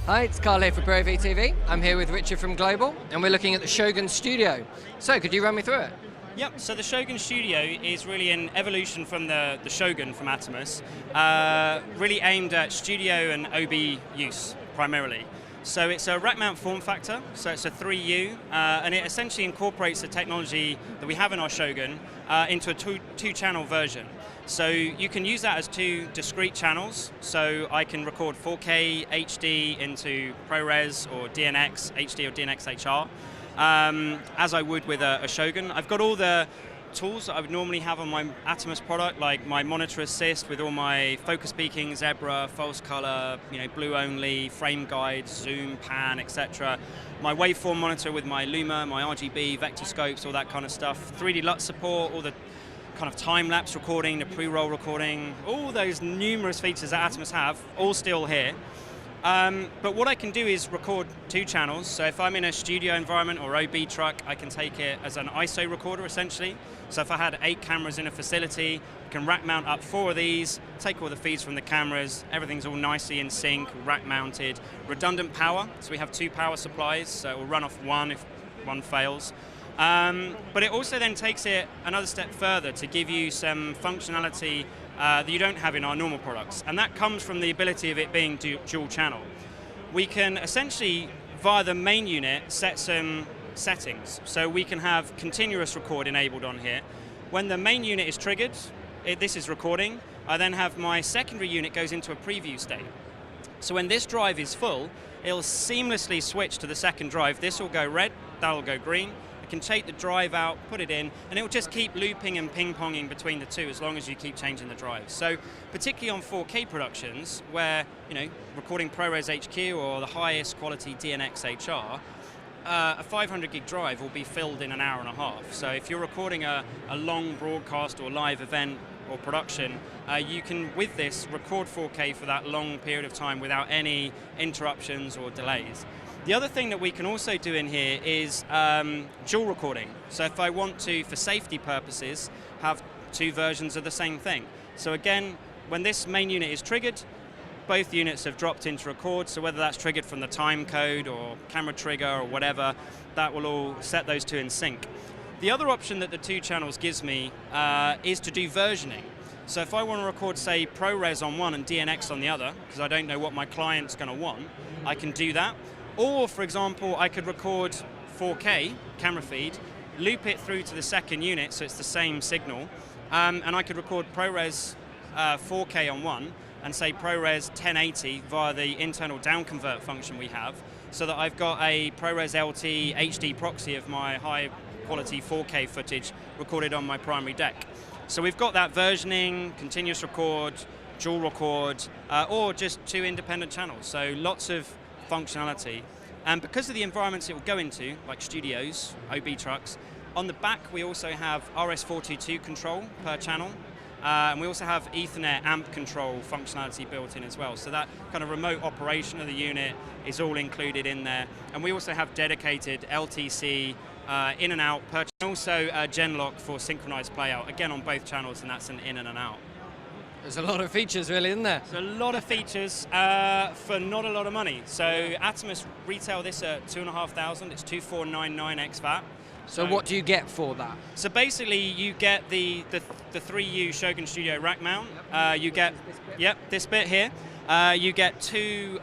Hi, it's Carl here for Pro AV TV. I'm here with Richard from Global, and we're looking at the Shogun Studio. So, could you run me through it? Yep, so the Shogun Studio is really an evolution from the Shogun from Atomus, really aimed at studio and OB use primarily. So it's a rack mount form factor, so it's a 3U, and it essentially incorporates the technology that we have in our Shogun into a two-channel version. So you can use that as two discrete channels, so I can record 4K HD into ProRes or DNX HD or DNX HR, as I would with a Shogun. I've got all the tools that I would normally have on my Atomus product, like my monitor assist with all my focus peaking, zebra, false color, blue only, frame guides, zoom, pan, etc. My waveform monitor with my Luma, my RGB, vector scopes, all that kind of stuff. 3D LUT support, all the kind of time-lapse recording, the pre-roll recording, all those numerous features that Atomus have, all still here. But what I can do is record two channels. So if I'm in a studio environment or OB truck, I can take it as an ISO recorder essentially. So if I had 8 cameras in a facility, I can rack mount up 4 of these, take all the feeds from the cameras, everything's all nicely in sync, rack mounted. Redundant power, so we have 2 power supplies, so it will run off one if one fails. But it also then takes it another step further to give you some functionality that you don't have in our normal products. And that comes from the ability of it being dual channel. We can essentially, via the main unit, set some settings. So we can have continuous record enabled on here. When the main unit is triggered, this is recording, I then have my secondary unit goes into a preview state. So when this drive is full, it'll seamlessly switch to the second drive. This will go red, that'll go green. I can take the drive out, put it in, and it will just keep looping and ping-ponging between the two as long as you keep changing the drives. So particularly on 4K productions, where recording ProRes HQ or the highest quality DNX HR, a 500 gig drive will be filled in an hour and a half. So if you're recording a long broadcast or live event or production, you can, with this, record 4K for that long period of time without any interruptions or delays. The other thing that we can also do in here is dual recording. So if I want to, for safety purposes, have 2 versions of the same thing. So again, when this main unit is triggered, both units have dropped into record, so whether that's triggered from the time code or camera trigger or whatever, that will all set those 2 in sync. The other option that the 2 channels gives me is to do versioning. So if I want to record, say, ProRes on one and DNX on the other, because I don't know what my client's going to want, I can do that. Or, for example, I could record 4K camera feed, loop it through to the second unit so it's the same signal, and I could record ProRes 4K on one and say ProRes 1080 via the internal down convert function we have, so that I've got a ProRes LT HD proxy of my high quality 4K footage recorded on my primary deck. So we've got that versioning, continuous record, dual record, or just 2 independent channels. So lots of functionality. And because of the environments it will go into, like studios, OB trucks, on the back we also have RS422 control per channel, and we also have Ethernet amp control functionality built in as well. So that kind of remote operation of the unit is all included in there. And we also have dedicated LTC in and out per channel, also Genlock for synchronized playout, again on both channels, and that's an in and an out. There's a lot of features, really, isn't there? There's a lot of features for not a lot of money. So Atomus retail this at $2,500. It's $2,499 ex VAT. So what do you get for that? So basically, you get the 3U Shogun Studio rack mount. You get this bit here. You get 2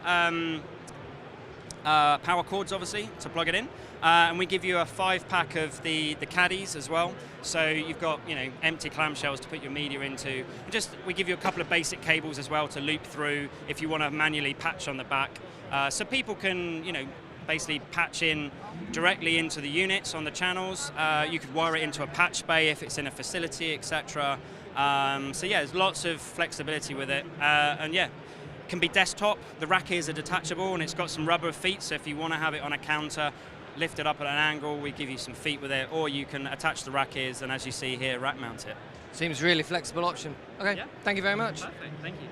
power cords, obviously, to plug it in. And we give you a 5-pack of the caddies as well. So you've got empty clamshells to put your media into. We give you a couple of basic cables as well to loop through if you want to manually patch on the back. So people can basically patch in directly into the units on the channels. You could wire it into a patch bay if it's in a facility, etc. So yeah, there's lots of flexibility with it. And yeah, it can be desktop. The rack ears are detachable and it's got some rubber feet. So if you want to have it on a counter, lift it up at an angle, we give you some feet with it, or you can attach the rack ears and, as you see here, rack mount it. Seems a really flexible option. Okay, yeah. Thank you very much. Perfect, thank you.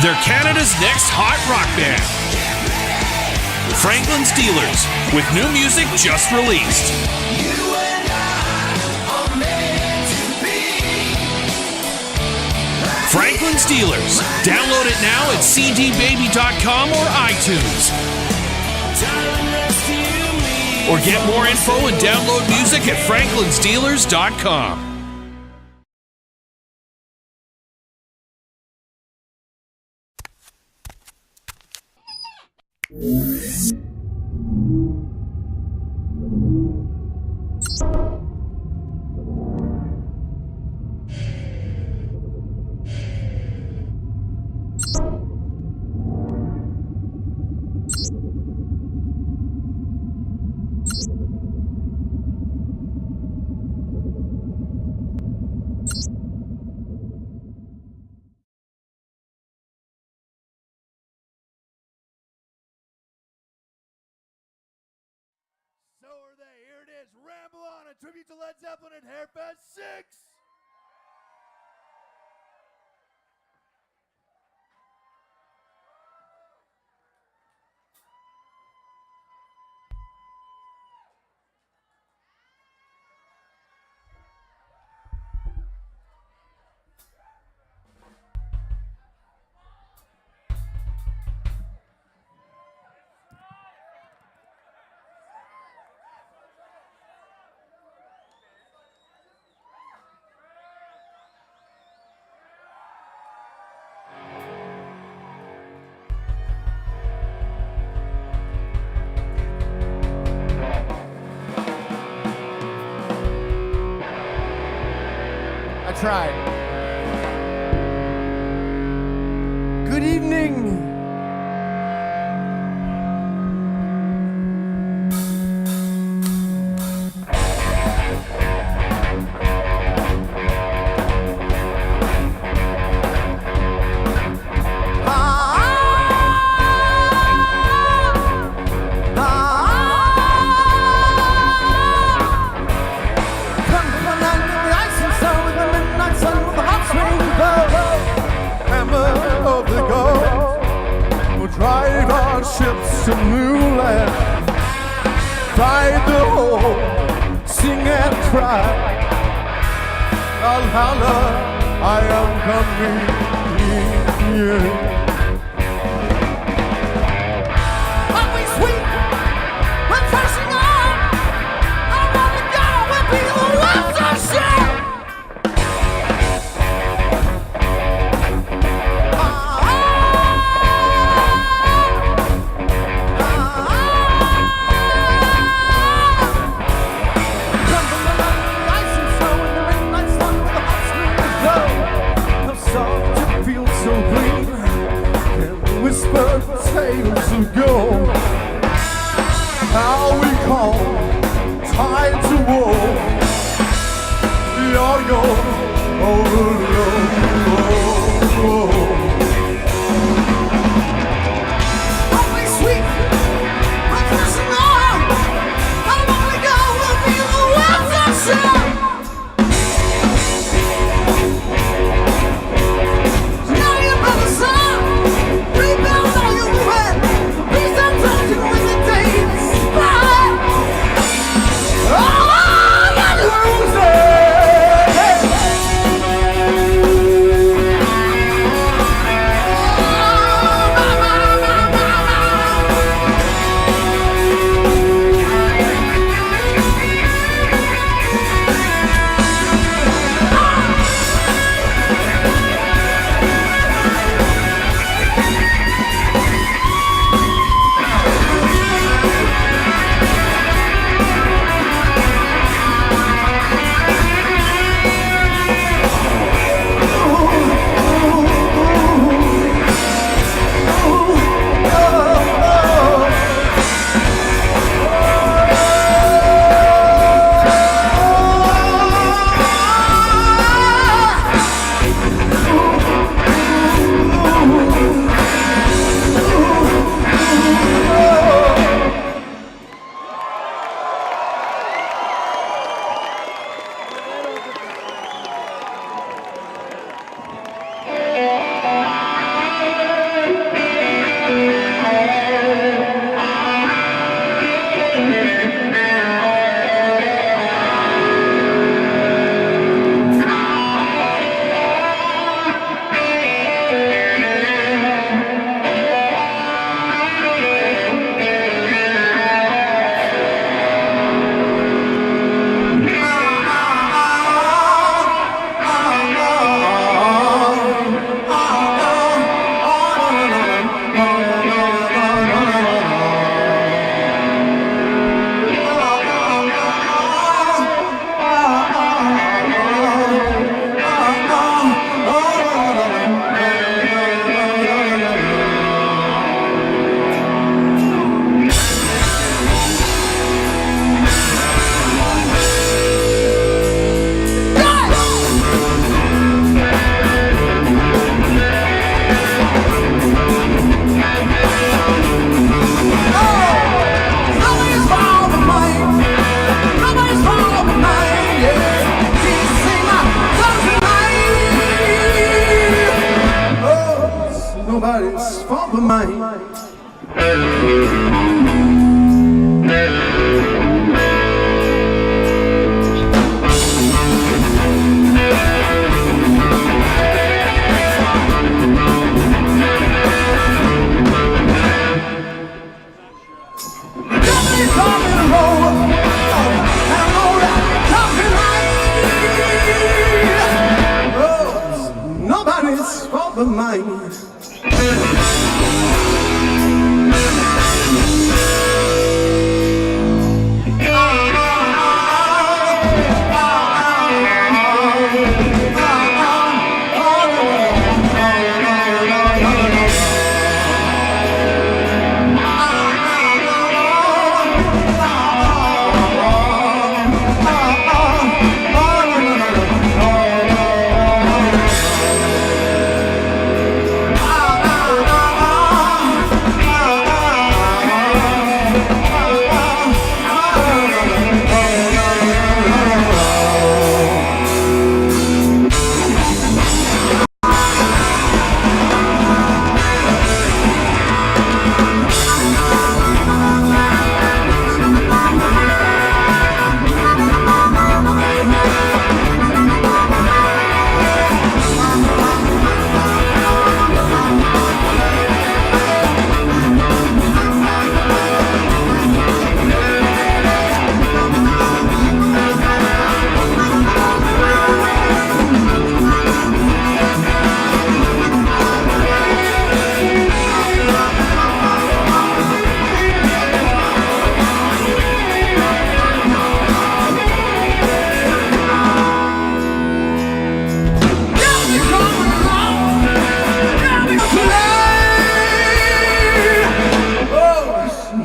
they're Canada's next hot rock band. Franklin Steelers, with new music just released. Franklin Steelers. Download it now at cdbaby.com or iTunes. Or get more info and download music at franklinsteelers.com. So are they. Here it is. Ramble On, a tribute to Led Zeppelin at Hairfest 6. I tried. Good evening. Drive our ships to new land, fight the whole, sing and cry. Valhalla, I am coming. Yeah. But we sweet, we're pressing on. I wanna go, we'll be the ones that share. Tales of gold, how we call tied to war. Yo-yo, only sweet, we're pressing on. I wanna go, we'll be the ones that share. Now you better stop, rebuild all you went. Please I'm talking with the days by. Oh, I lose it. mind. Nobody's fault but mine.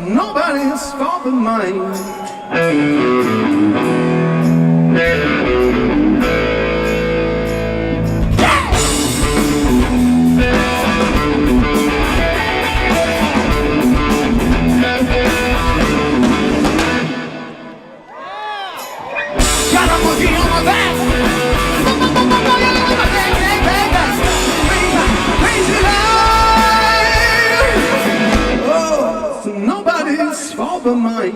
Nobody's fault but mine. Got a monkey on my back. Nobody's fault but mine.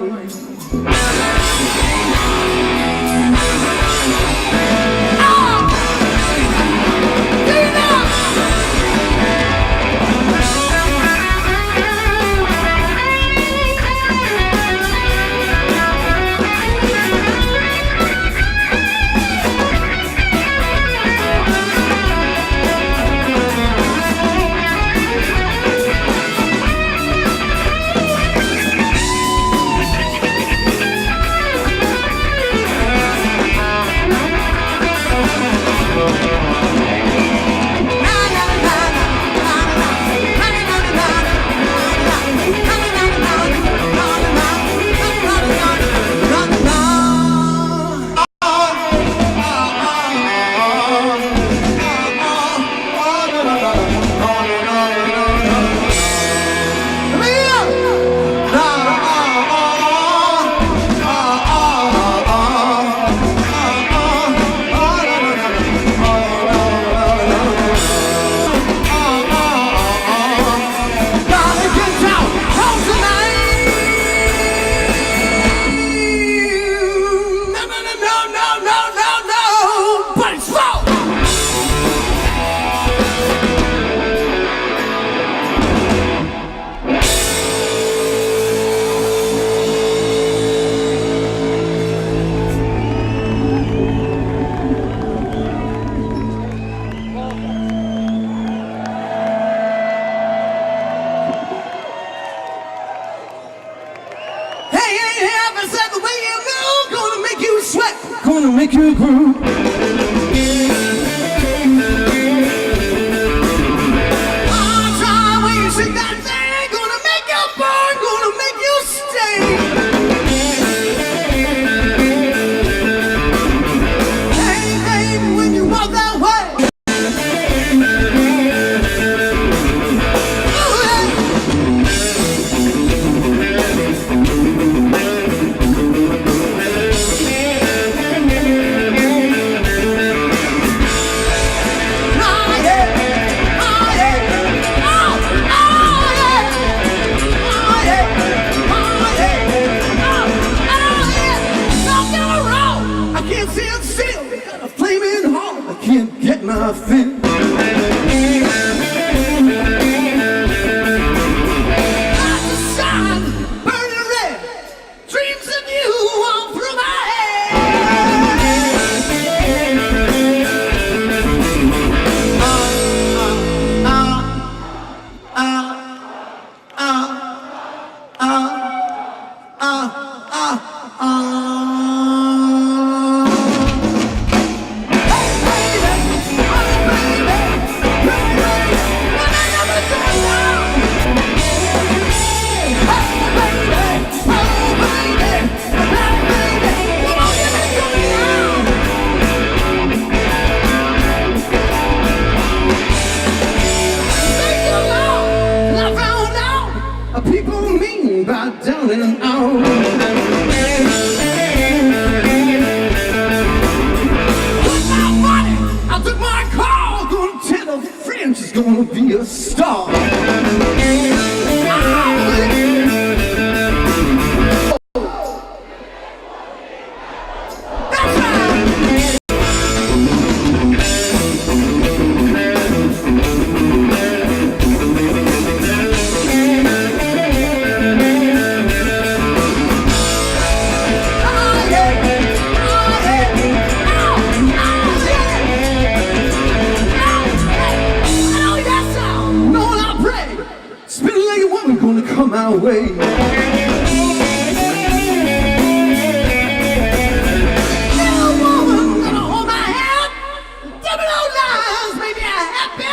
Gonna make you groove. I'll try when you shake that thing. Gonna make you burn. Gonna make you stay. Hey, baby, when you walk that way. I feel. Like the sun burning red, dreams of you all through my people mean by down and out. Took my money, I took my car, gonna tell a friend she's gonna be a star. That's right. Gonna come our way. Little woman gonna hold my hand, tell me no lies, maybe a happy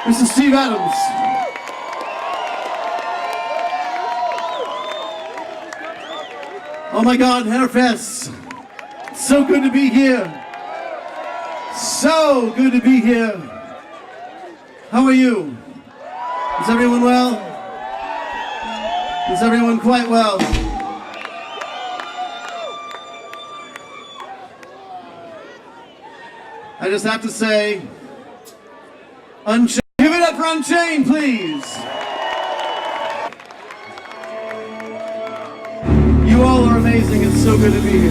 Mr. Steve Adams. Oh my God, Hairfest. So good to be here. So good to be here. How are you? Is everyone well? Is everyone quite well? I just have to say, Unchained. Give it up for Unchained, please. You all are amazing. It's so good to be here.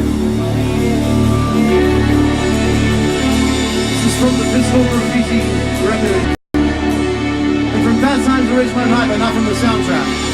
This is from the Physical Graffiti record. And from Fast Times to Ridgemont High, but not from the soundtrack.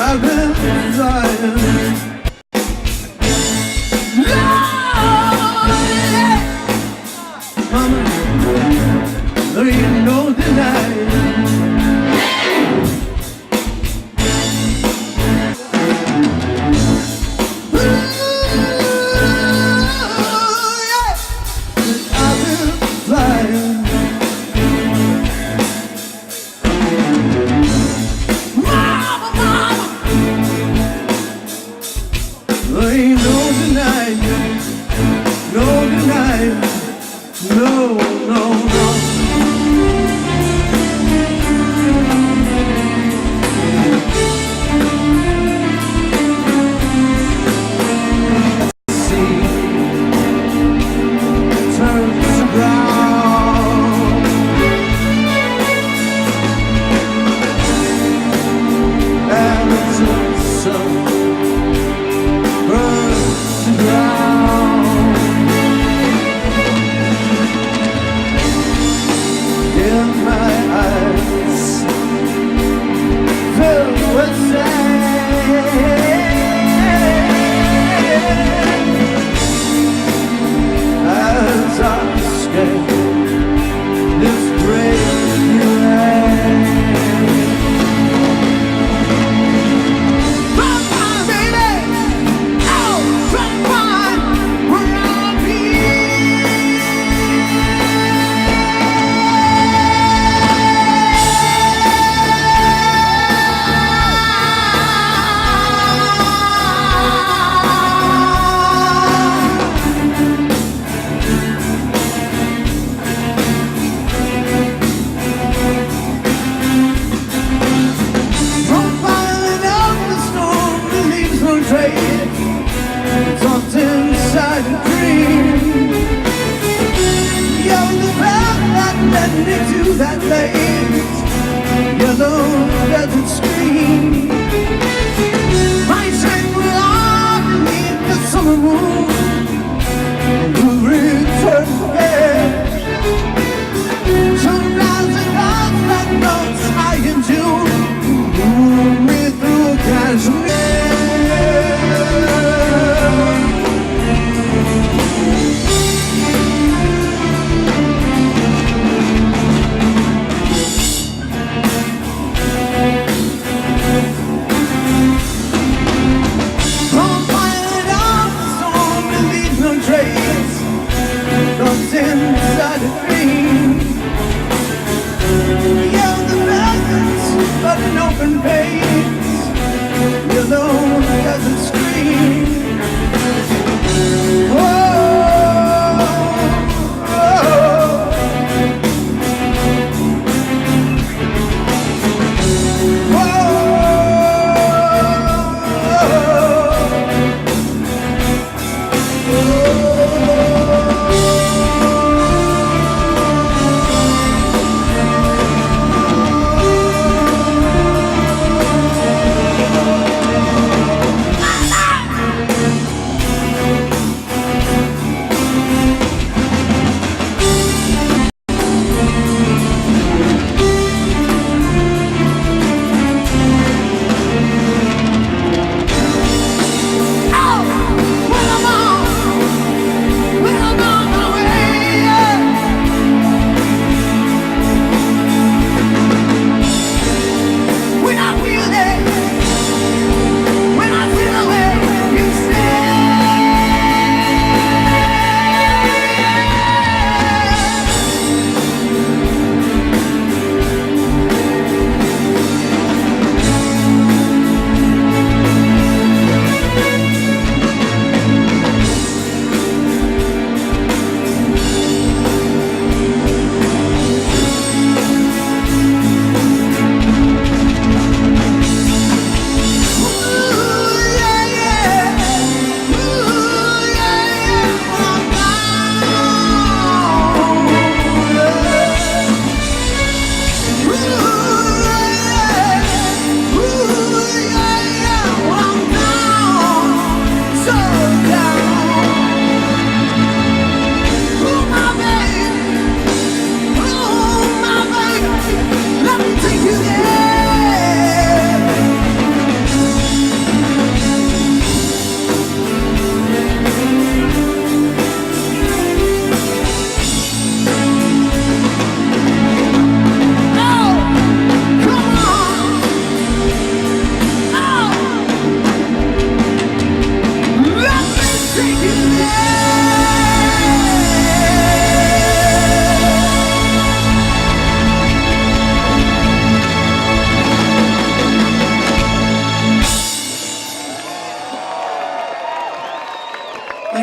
I've been flying. Mama, there ain't no denying.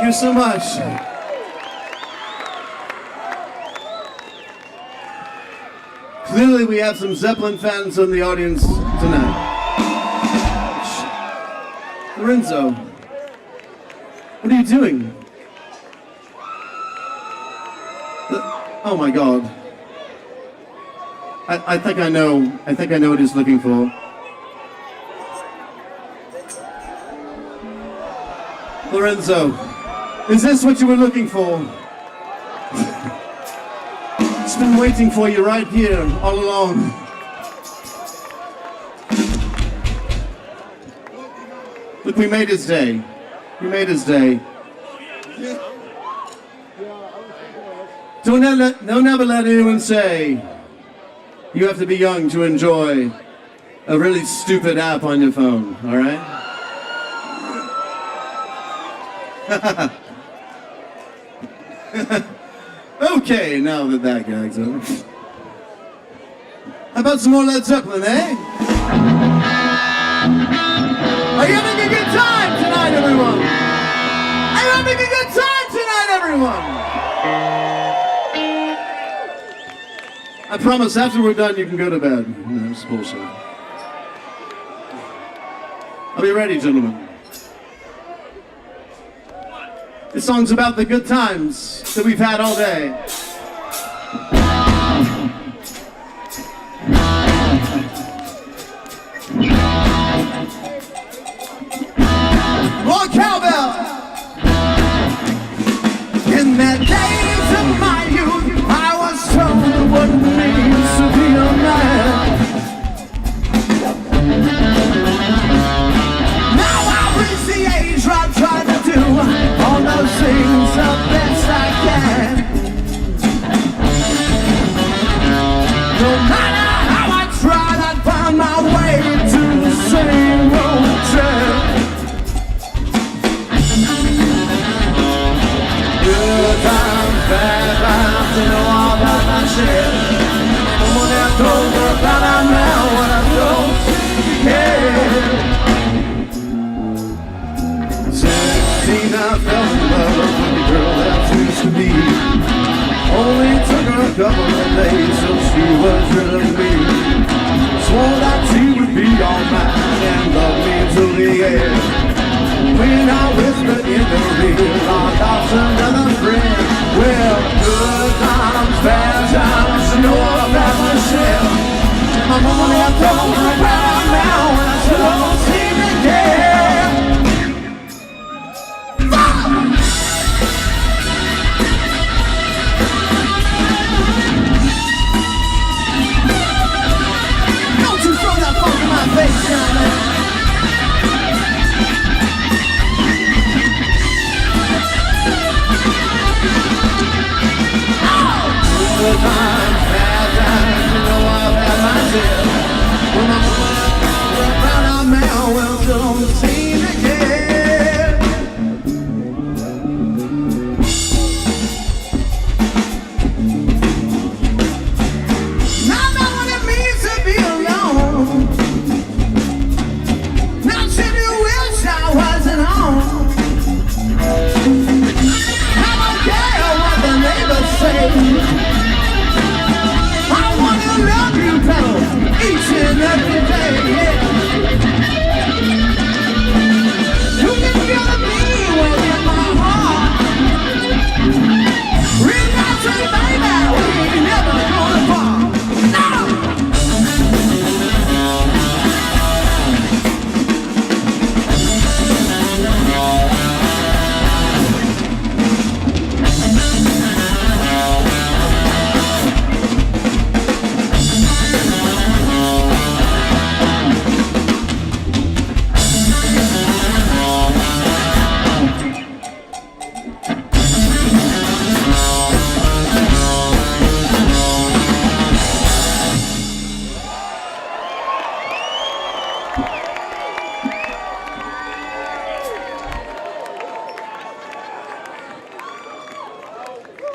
you so much. Clearly we have some Zeppelin fans in the audience tonight. Lorenzo, what are you doing? Oh my God. I think I know what he's looking for. Lorenzo, is this what you were looking for? It's been waiting for you right here all along. Look, we made his day. We made his day. Don't ever let anyone say you have to be young to enjoy a really stupid app on your phone, all right? Okay, now that gag's over. How about some more Led Zeppelin, eh? Are you having a good time tonight, everyone? Are you having a good time tonight, everyone? I promise after we're done, you can go to bed. No, it's bullshit. Are we ready, gentlemen? This song's about the good times that we've had all day. More cowbell! In the days of my youth, I was told what it means to be a man. Now I've reached the age where I try to do all those things the best I can. No matter how I try, I find my way to the same old trail. Good times, bad times, you know all about my shit. No one ever told me about it now when I don't care. 16, I fell in love with the girl that used to be. Only took her a couple of days till she was rid of me. Swore that she would be all mine and love me till the end. When I whispered in her ear, I lost another friend. Well, good times, bad times, you know all about myself. My mama never told me about it now when I still don't seem to care. Don't you throw that funk in my face, young man. Good times, bad times, you know I've had my share. When I'm around our man, well, don't seem to care. Now I know what it means to be alone. Now should you wish I wasn't home. I don't care what the neighbors say. I love you better each and every day, yeah. You can feel me within my heart. Real out to you, baby, we ain't never gonna fall.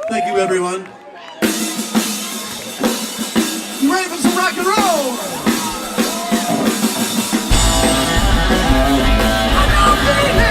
Thank you, everyone. You ready for some rock and roll? I know, baby.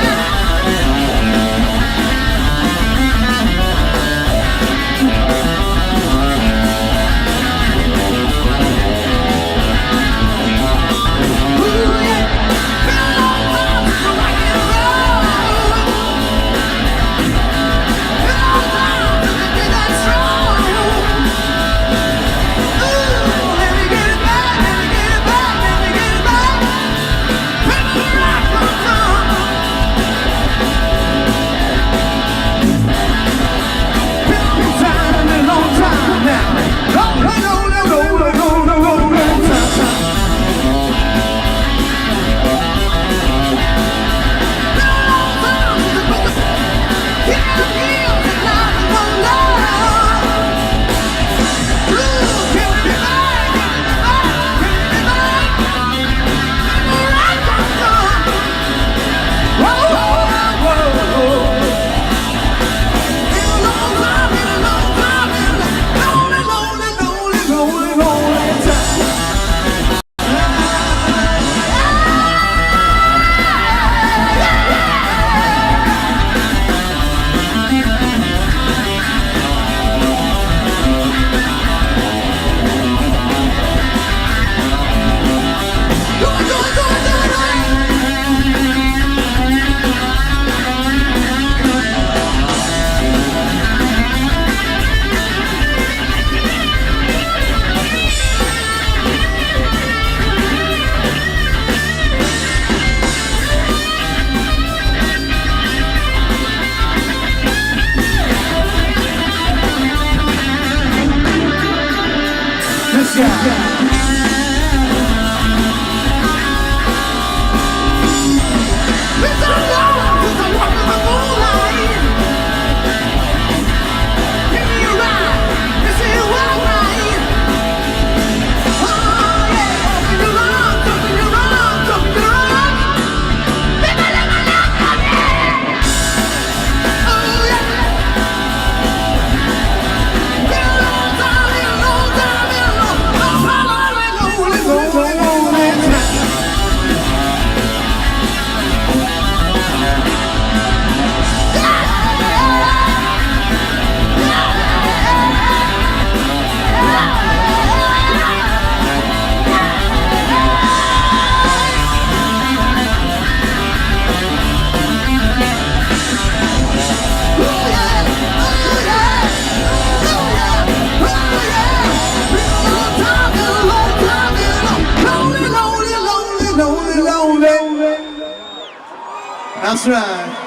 That's right.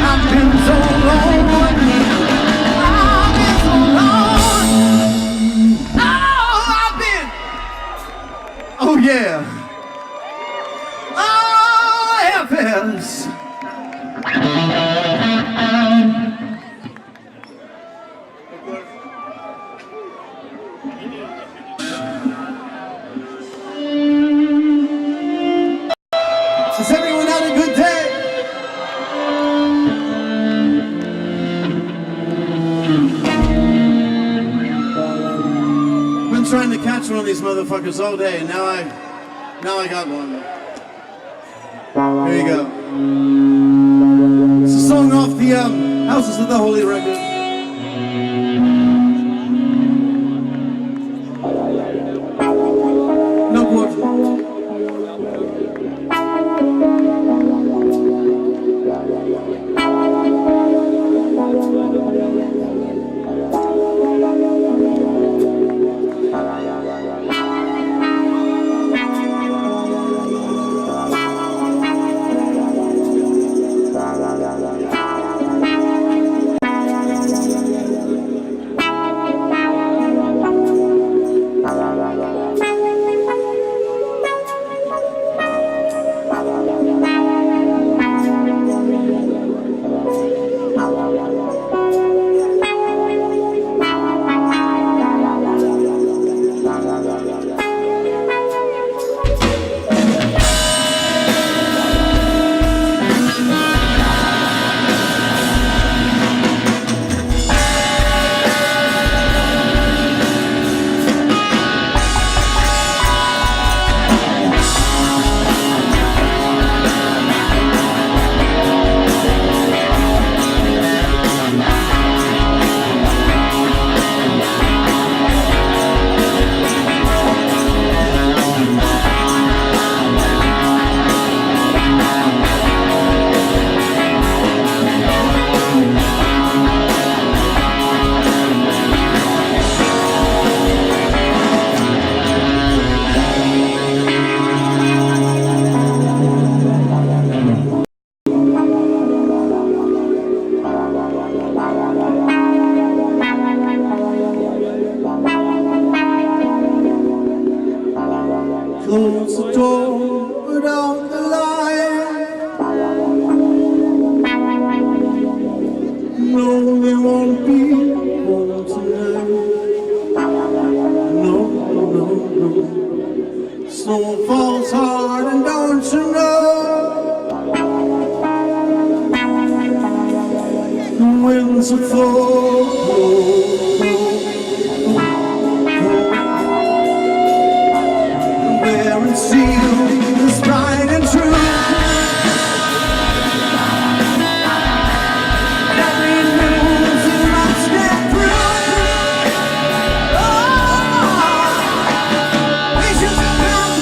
I've been so long. I've been so long. Oh, I've been. Oh, yeah. FS. Has everyone had a good day? I've been trying to catch one of these motherfuckers all day, and now I got one. Here you go. It's a song off the Houses of the Holy record. No portrait. Close the door, put out the light. No, they won't be home tonight. No, no, no. Snow falls hard, and don't you know? The winds are cold. And steel is bright and true. Every news you must get through. Oh, we should come down.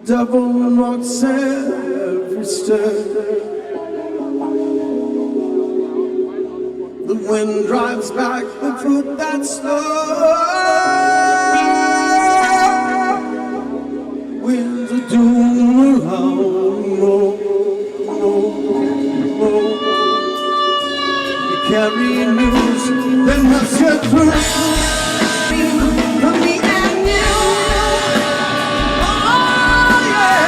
Double walks every step. The wind drives back the foot that's slow. Winds are doom around. You carry news that must get through. From me and you. Oh yeah.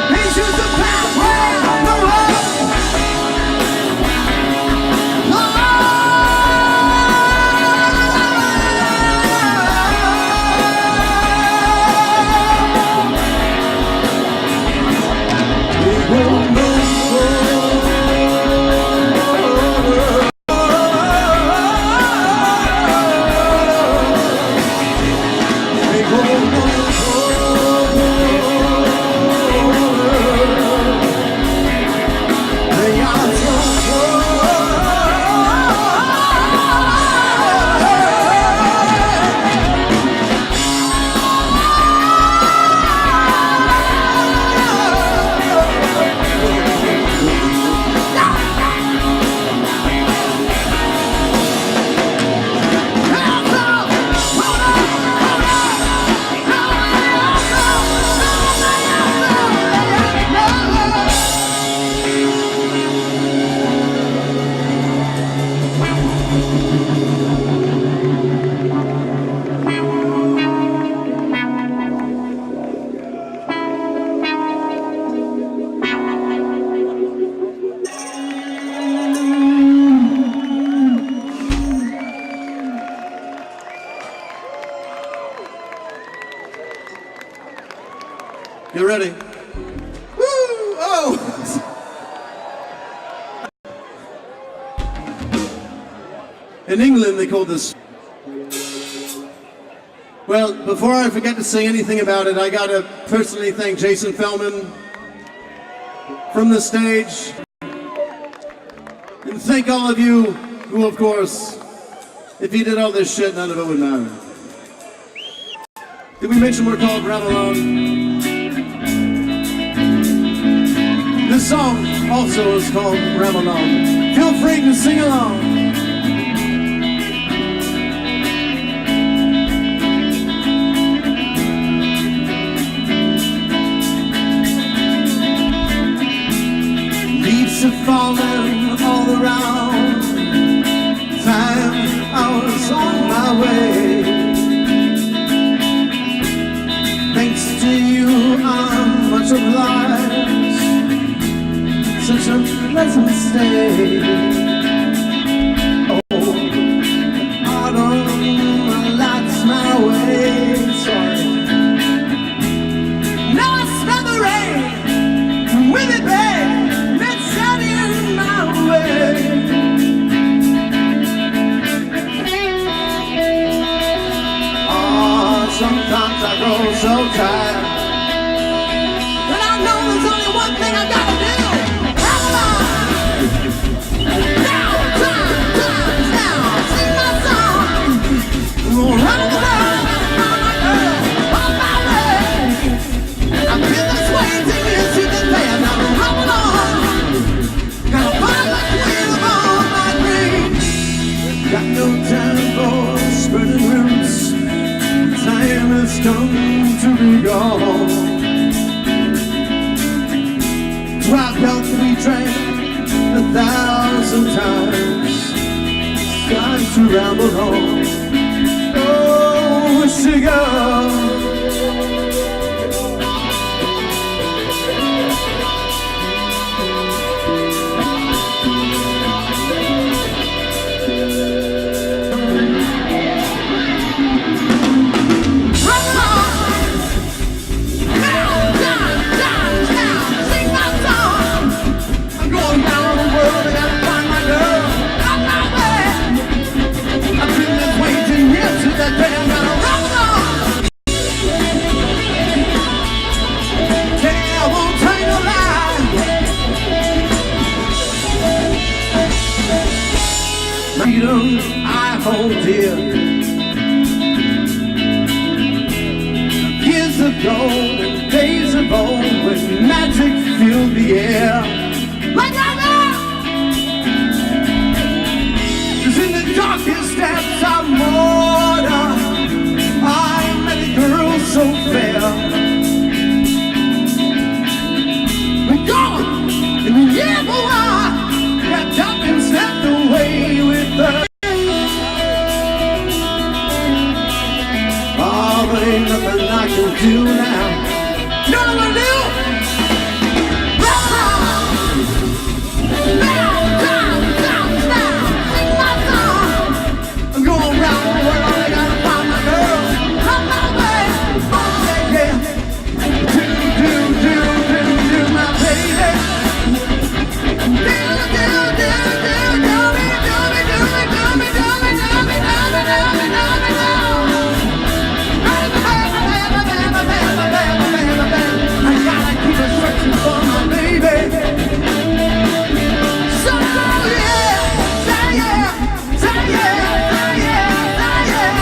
Patience the pathway on the road. You ready? Woo! Oh! In England, they call this. Well, before I forget to say anything about it, I gotta personally thank Jason Feldman from the stage. And thank all of you who, of course, if you did all this shit, none of it would matter. Did we mention we're called Ramalon? This song also is called Ramalon. Feel free to sing along. Leaves are falling all around. Time I was on my way. Thanks to you, I'm much obliged. Such a pleasant stay. Oh, autumn lights my way. Sorry. Now I smell the rain with it, babe. That's setting my way. Oh, sometimes I grow so tired, but I know there's only one thing I gotta do. Got no time for spreading roots. Time has come to be gone. I've helped me drink 1,000 times. It's time to ramble on. Oh, sugar. I've been this way of the air. Like I know, 'cause in the darkest depths of water, I met a girl so fair. We're gone in the year for I wrapped up and stepped away with her. Oh, but ain't nothing I can do now. You know what I'm gonna do? I'm going round the world, I gotta find my girl. I'm my way. Yeah, yeah. Do, my baby. I gotta keep on searching for my baby. So yeah, say yeah, say yeah, say yeah, say yeah,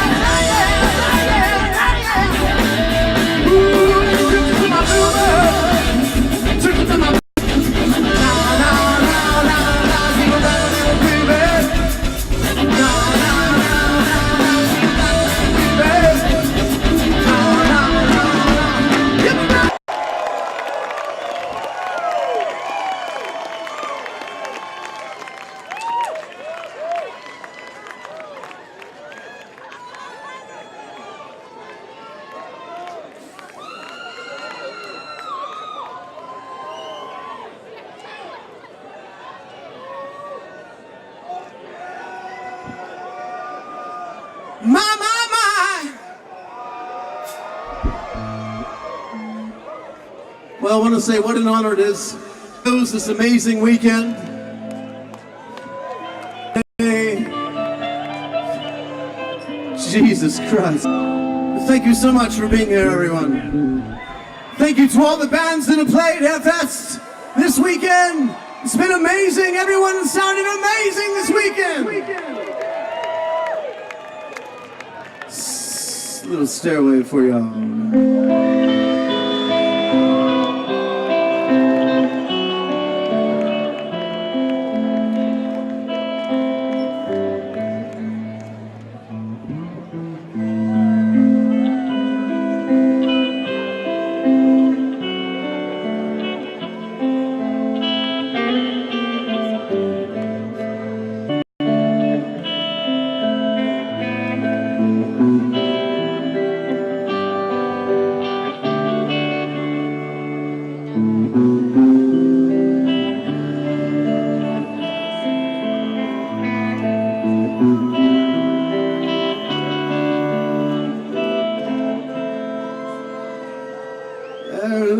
say yeah, say yeah. Ooh, took it to my baby, took it to my. My. Well, I want to say what an honor it is. It was this amazing weekend. Hey. Jesus Christ. Thank you so much for being here, everyone. Thank you to all the bands that have played Fest this weekend. It's been amazing. Everyone sounded amazing this weekend. Little stairway for y'all.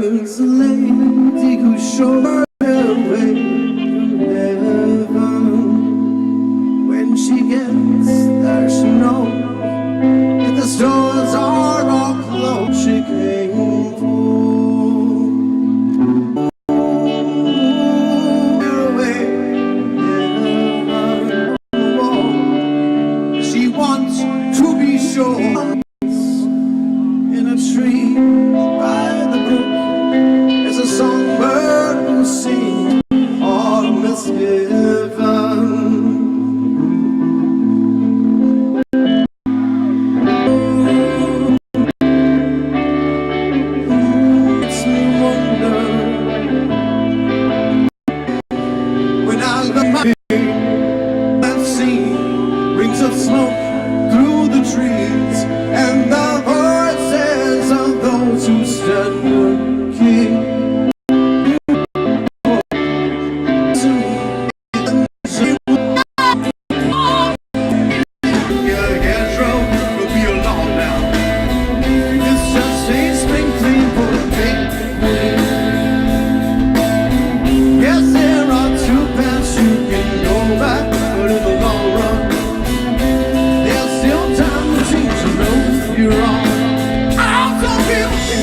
There's a lady who showed her way to heaven. When she gets there, she knows that the stores are all closed. She came for her way to heaven. She wants to be sure in a tree by the brook. There's a songbird who sings all misgiven. Makes me wonder when I look my that scene, rings of smoke through the trees, and the voices of those who stood looking. You're wrong. I'm so guilty.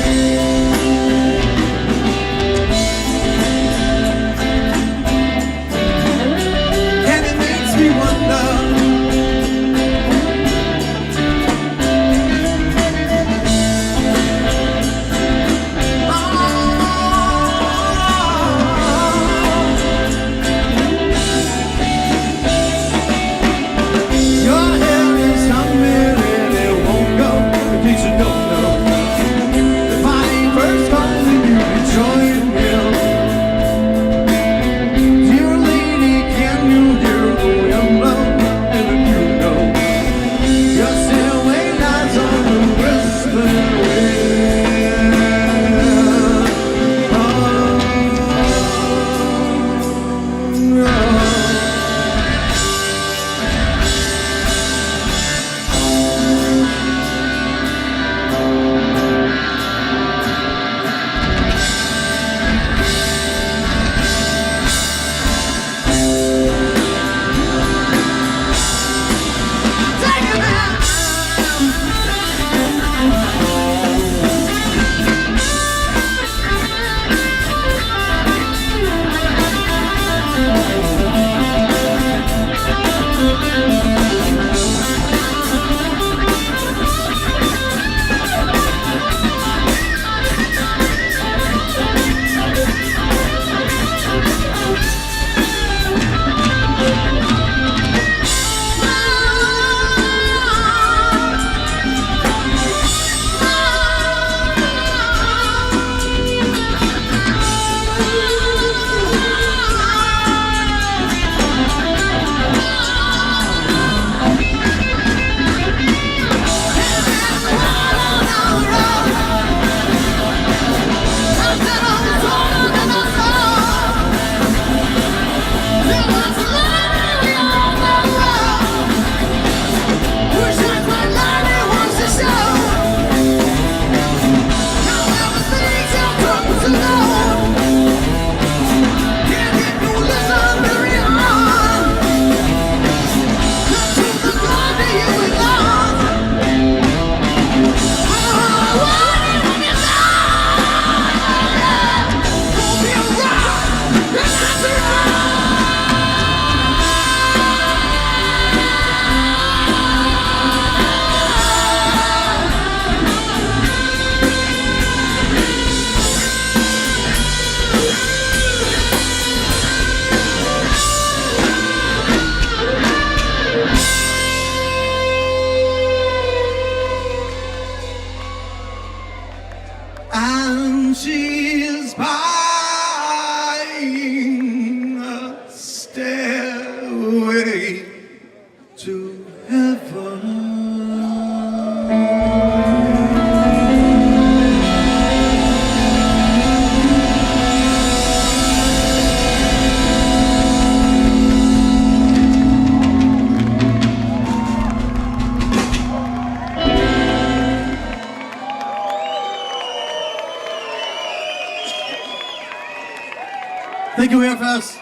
Thank you, Airfest.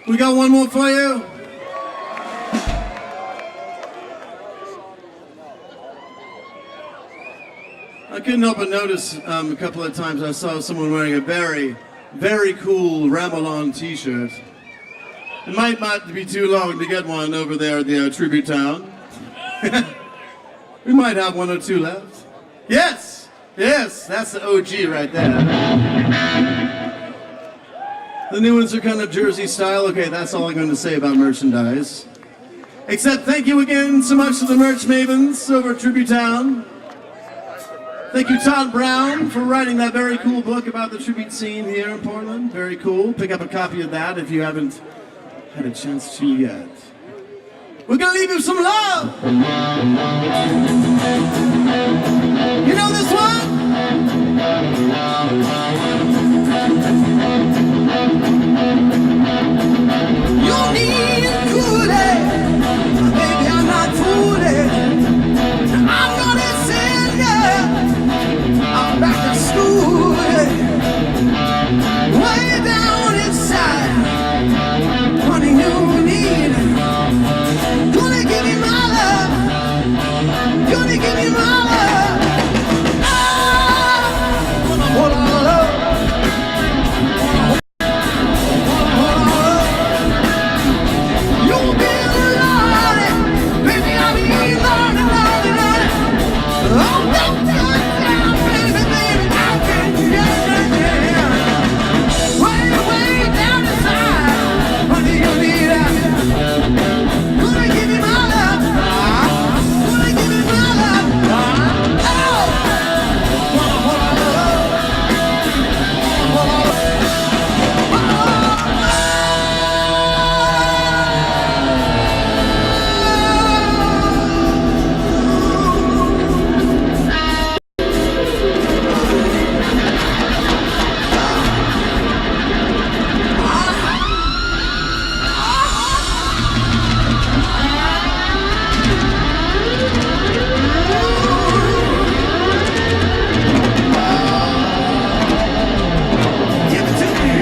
We got one more for you. I couldn't help but notice a couple of times I saw someone wearing a very, very cool Ramelon t-shirt. It might not be too long to get one over there at the Tribute Town. We might have one or two left. Yes, yes, that's the OG right there. The new ones are kind of Jersey style. Okay, that's all I'm going to say about merchandise. Except thank you again so much to the merch mavens over at Tribute Town. Thank you, Todd Brown, for writing that very cool book about the tribute scene here in Portland. Very cool. Pick up a copy of that if you haven't had a chance to yet. We're gonna leave you some love. You know this one? You need coolie, baby, I'm not fooling. I'm gonna send you back to school, way down inside. Honey, you need. Gonna give me my love. Gonna give me my love. Hold on, love. You'll be learning, baby. I'll be learning. Oh, don't down, baby, I can get way down inside. Honey, you need it. Gonna give me my love. Gonna give me my love. Give it to me.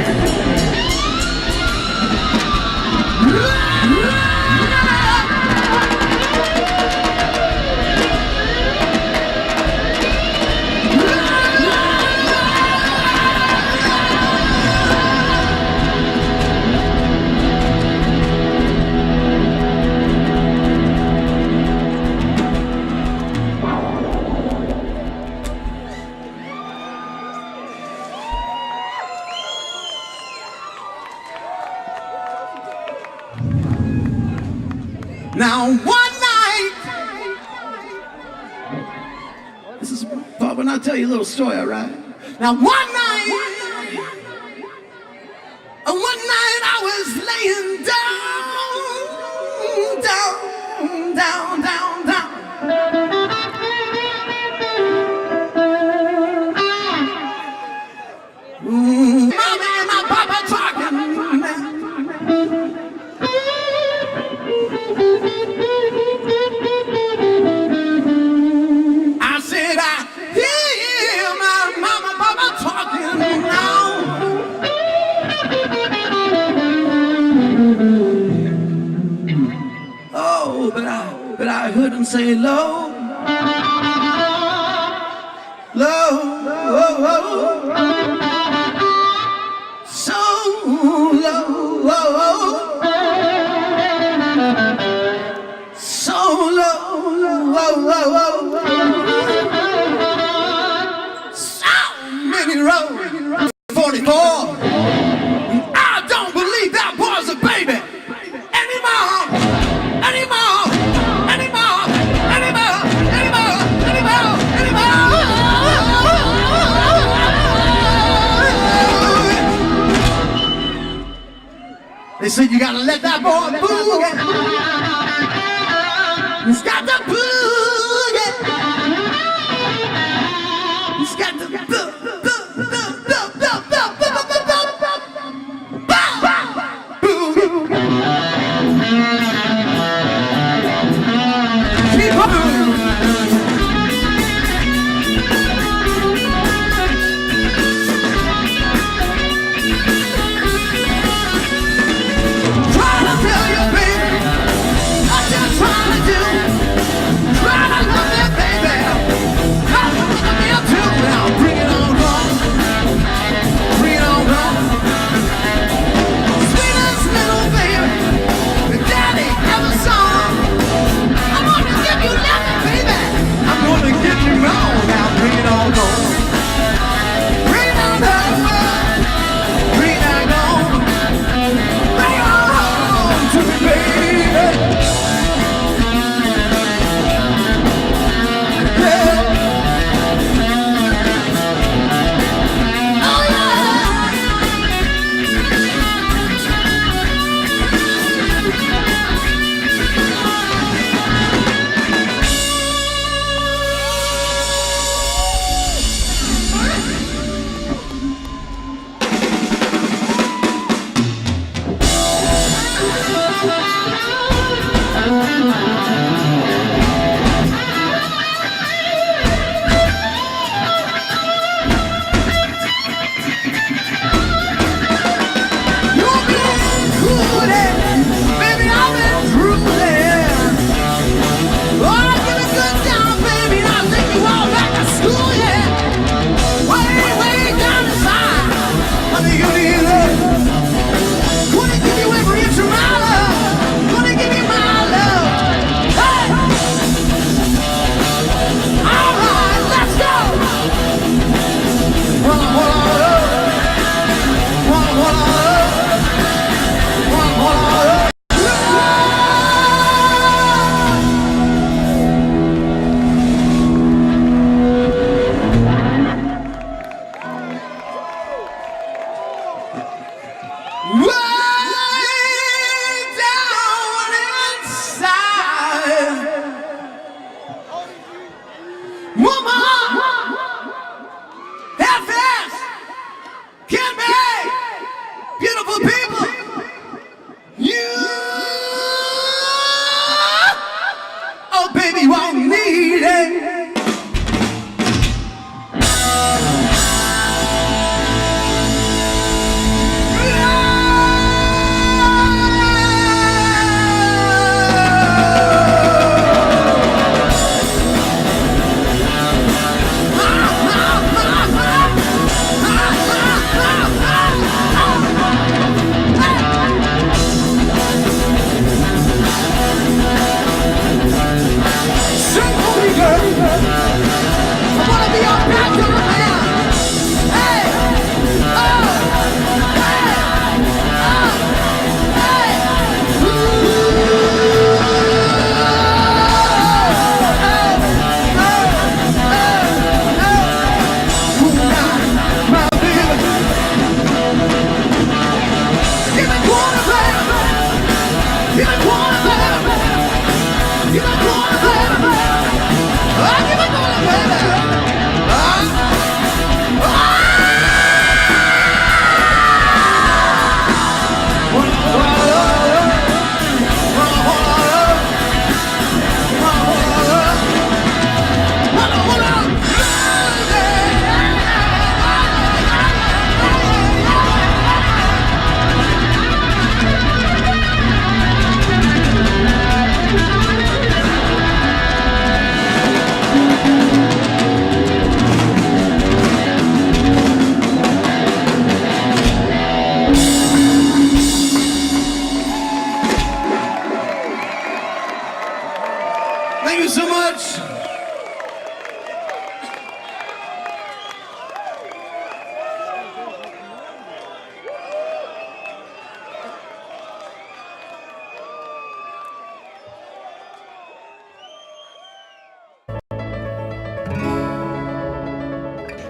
Now one night, this is part when I tell you a little story, all right? Now one night I was laying down. Mama and my papa talking. I said, I hear my mama, papa talking now. Oh, but I heard him say low, so low, so low. So many roads, 44. I don't believe that boy's a baby anymore. They said you gotta let that boy boogie. He's got the boogie. He's got the boogie.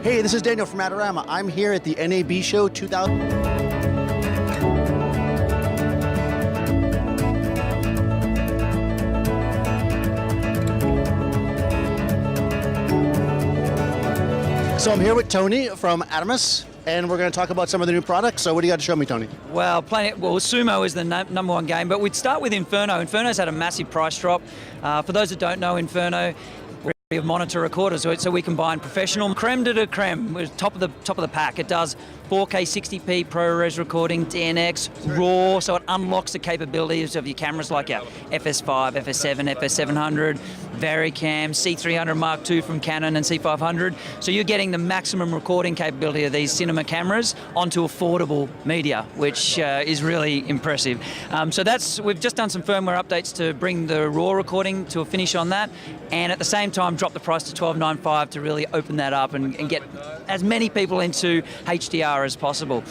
Hey, this is Daniel from Adorama. I'm here at the NAB Show 2000. So I'm here with Tony from Adamus, and we're going to talk about some of the new products. So what do you got to show me, Tony? Well, Sumo is the number one game, but we'd start with Inferno. Inferno's had a massive price drop. For those that don't know, Inferno, we have monitor recorders, so we combine professional creme de la creme, top of the pack. It does 4K 60p ProRes recording, DNX, RAW, so it unlocks the capabilities of your cameras like your FS5, FS7, FS700, Varicam, C300 Mark II from Canon and C500. So you're getting the maximum recording capability of these cinema cameras onto affordable media, which is really impressive. We've just done some firmware updates to bring the RAW recording to a finish on that, and at the same time drop the price to $12.95 to really open that up and get as many people into HDR as possible.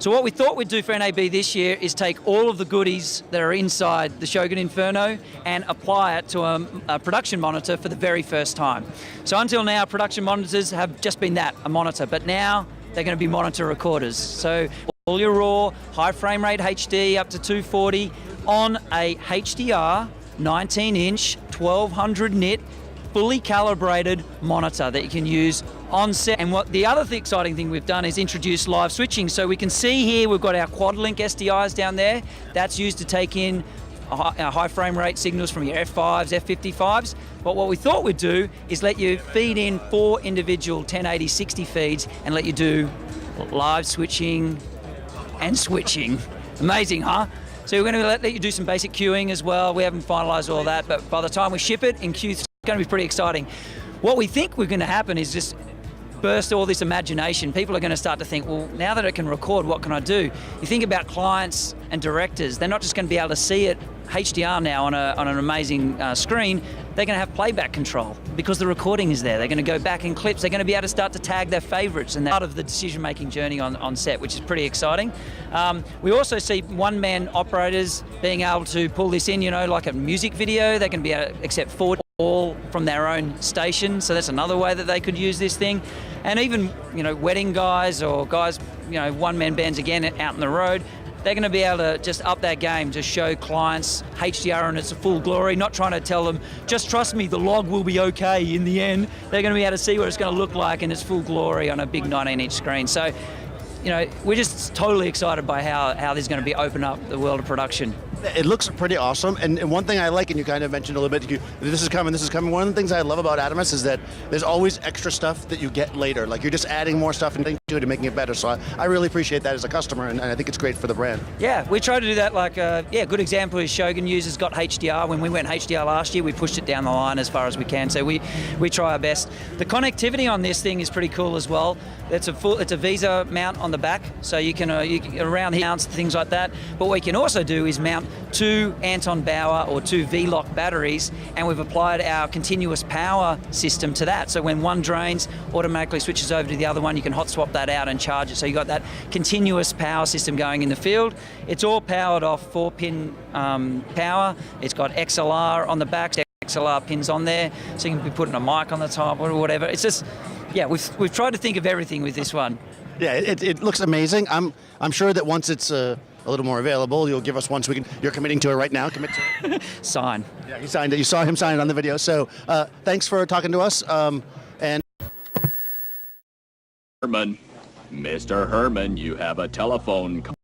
So what we thought we'd do for NAB this year is take all of the goodies that are inside the Shogun Inferno and apply it to a production monitor for the very first time. So until now, production monitors have just been that, a monitor, but now they're going to be monitor recorders. So all your RAW, high frame rate HD up to 240 on a HDR 19-inch 1200 nit fully calibrated monitor that you can use on set. And what the other exciting thing we've done is introduce live switching. So we can see here we've got our quad link SDIs down there. That's used to take in high frame rate signals from your F5s, F55s. But what we thought we'd do is let you feed in 4 individual 1080 60 feeds and let you do live switching and switching. Amazing, huh? So we're going to let you do some basic queuing as well. We haven't finalized all that, but by the time we ship it in Q3, it's going to be pretty exciting. What we think we're going to happen is just burst all this imagination. People are going to start to think, well, now that it can record, what can I do? You think about clients and directors, they're not just going to be able to see it HDR now on an amazing screen. They're going to have playback control because the recording is there. They're going to go back in clips. They're going to be able to start to tag their favorites, and that's part of the decision-making journey on set, which is pretty exciting. We also see one-man operators being able to pull this in, like a music video. They can be able to accept 4 all from their own station, so that's another way that they could use this thing. And even wedding guys or guys, one-man bands again out in the road, they're going to be able to just up their game to show clients HDR in its full glory, not trying to tell them, just trust me, the log will be okay in the end. They're going to be able to see what it's going to look like in its full glory on a big 19-inch screen. So, we're just totally excited by how this is going to be open up the world of production. It looks pretty awesome, and one thing I like, and you kind of mentioned a little bit, this is coming. One of the things I love about Adamus is that there's always extra stuff that you get later. Like, you're just adding more stuff and to it and making it better. So I really appreciate that as a customer, and I think it's great for the brand. Yeah, we try to do that. Like, a good example is Shogun users got HDR. When we went HDR last year, we pushed it down the line as far as we can. So we try our best. The connectivity on this thing is pretty cool as well. It's a Visa mount on the back, so you can around mounts, things like that. But what you can also do is mount 2 Anton Bauer or 2 V-Lock batteries, and we've applied our continuous power system to that. So when one drains, automatically switches over to the other one. You can hot swap that out and charge it. So you got that continuous power system going in the field. It's all powered off 4-pin power. It's got XLR on the back, XLR pins on there, so you can be putting a mic on the top or whatever. It's just, we've tried to think of everything with this one. Yeah, it looks amazing. I'm sure that once it's a little more available, you'll give us one so we can. You're committing to it right now. Commit to it. Sign. Yeah, he signed it. You saw him sign it on the video. So thanks for talking to us. And Herman, Mr. Herman, you have a telephone call.